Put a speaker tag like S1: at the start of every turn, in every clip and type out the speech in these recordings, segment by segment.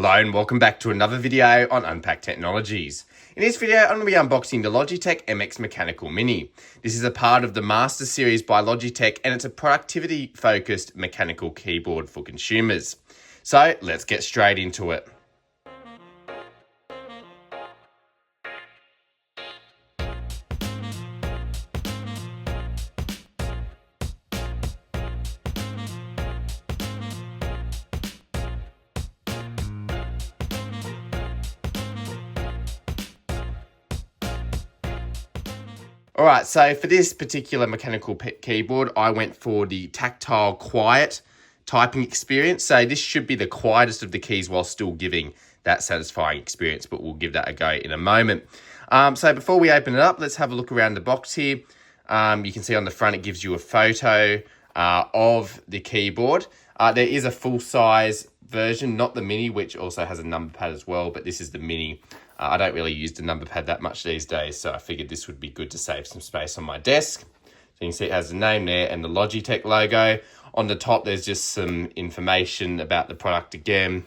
S1: Hello and welcome back to another video on Unpacked Technologies. In this video, I'm going to be unboxing the Logitech MX Mechanical Mini. This is a part of the Master Series by Logitech and it's a productivity-focused mechanical keyboard for consumers. So let's get straight into it. Alright, so for this particular mechanical keyboard, I went for the tactile quiet typing experience. So this should be the quietest of the keys while still giving that satisfying experience, but we'll give that a go in a moment. So before we open it up, let's have a look around the box here. You can see on the front, it gives you a photo of the keyboard. There is a full-size version, not the mini, which also has a number pad as well, but this is the mini. I don't really use the number pad that much these days, so I figured this would be good to save some space on my desk. So you can see it has the name there and the Logitech logo. On the top, there's just some information about the product again.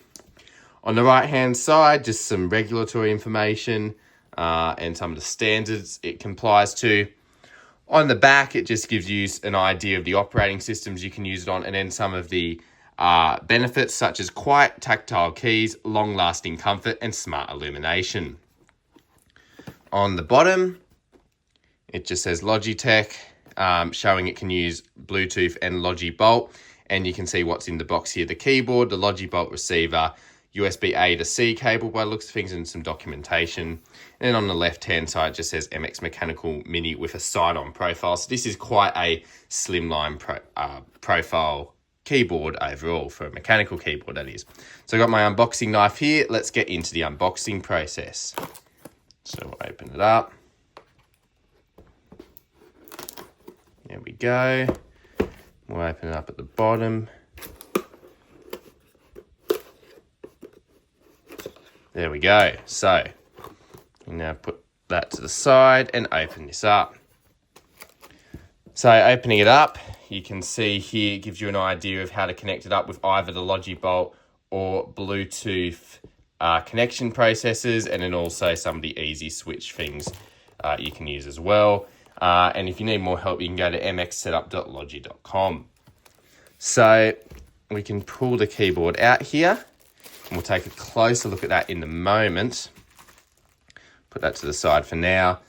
S1: On the right-hand side, just some regulatory information and some of the standards it complies to. On the back, it just gives you an idea of the operating systems you can use it on, and then some of the benefits such as quiet tactile keys, long-lasting comfort, and smart illumination. On the bottom, it just says Logitech, showing it can use Bluetooth and Logibolt, and you can see what's in the box here: the keyboard, the Logibolt receiver, USB-A to C cable by the looks of things, and some documentation. And then on the left-hand side, it just says MX Mechanical Mini with a side-on profile. So this is quite a slimline profile keyboard overall, for a mechanical keyboard that is. So I got my unboxing knife here. Let's get into the unboxing process. So we'll open it up. There we go. We'll open it up at the bottom. There we go. So you now put that to the side and open this up. So opening it up, you can see here it gives you an idea of how to connect it up with either the Logibolt or Bluetooth connection processors, and then also some of the easy switch things you can use as well. And if you need more help, you can go to mxsetup.logi.com. So we can pull the keyboard out here, and we'll take a closer look at that in a moment. Put that to the side for now.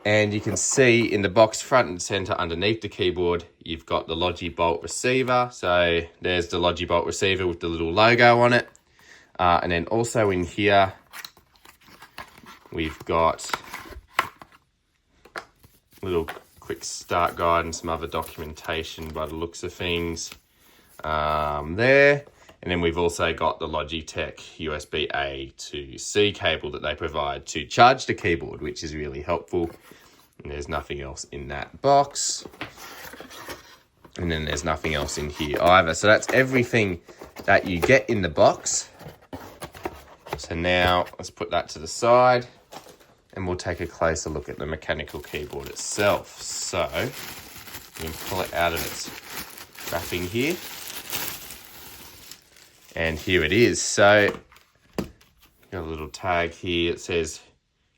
S1: And you can see in the box front and center underneath the keyboard, you've got the Logibolt receiver. So there's the Logibolt receiver with the little logo on it. And then also in here, we've got a little quick start guide and some other documentation by the looks of things there. And then we've also got the Logitech USB-A to C cable that they provide to charge the keyboard, which is really helpful. And there's nothing else in that box. And then there's nothing else in here either. So that's everything that you get in the box. So now let's put that to the side and we'll take a closer look at the mechanical keyboard itself. So you can pull it out of its wrapping here. And here it is. So got a little tag here. It says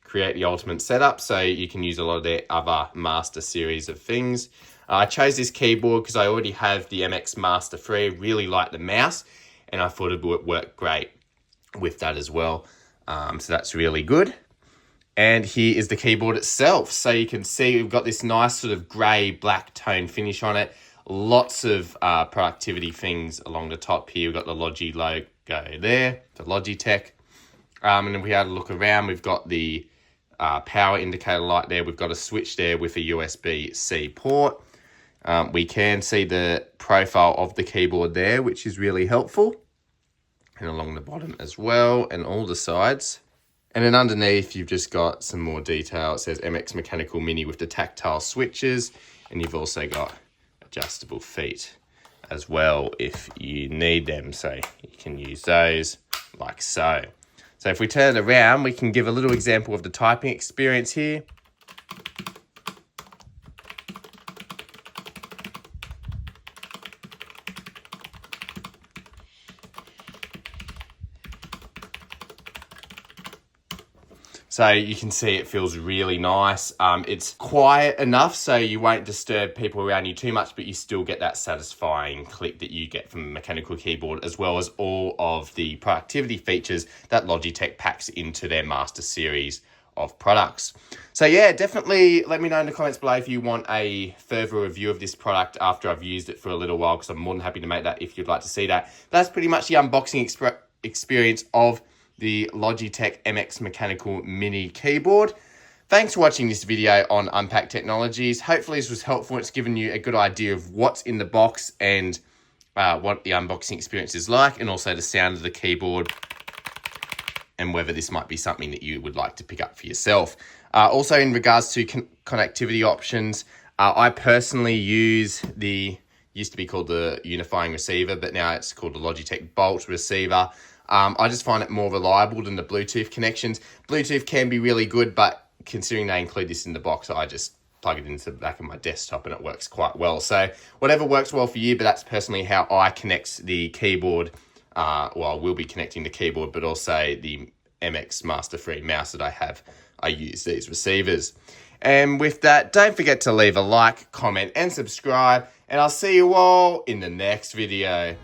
S1: create the ultimate setup. So you can use a lot of their other Master series of things. I chose this keyboard because I already have the MX Master 3. Really like the mouse, and I thought it would work great with that as well. So that's really good. And here is the keyboard itself. So you can see we've got this nice sort of grey black tone finish on it. Lots of productivity things along the top here. We've got the Logi logo there, the Logitech. And then we had a look around. We've got the power indicator light there. We've got a switch there with a USB-C port. We can see the profile of the keyboard there, which is really helpful. And along the bottom as well, and all the sides. And then underneath, you've just got some more detail. It says MX Mechanical Mini with the tactile switches. And you've also got adjustable feet as well if you need them. So you can use those like so. So if we turn it around, we can give a little example of the typing experience here. So you can see it feels really nice. It's quiet enough so you won't disturb people around you too much, but you still get that satisfying click that you get from a mechanical keyboard, as well as all of the productivity features that Logitech packs into their Master Series of products. So yeah, definitely let me know in the comments below if you want a further review of this product after I've used it for a little while, because I'm more than happy to make that if you'd like to see that. That's pretty much the unboxing experience of the Logitech MX Mechanical Mini Keyboard. Thanks for watching this video on Unpacked Technologies. Hopefully this was helpful. It's given you a good idea of what's in the box and what the unboxing experience is like, and also the sound of the keyboard, and whether this might be something that you would like to pick up for yourself. Also, in regards to connectivity options, I personally use used to be called the unifying receiver, but now it's called the Logitech Bolt receiver. I just find it more reliable than the Bluetooth connections. Bluetooth can be really good, but considering they include this in the box, I just plug it into the back of my desktop and it works quite well. So whatever works well for you, but that's personally how I connect the keyboard. Well, I will be connecting the keyboard, but also the MX Master Free mouse that I have. I use these receivers. And with that, don't forget to leave a like, comment, and subscribe. And I'll see you all in the next video.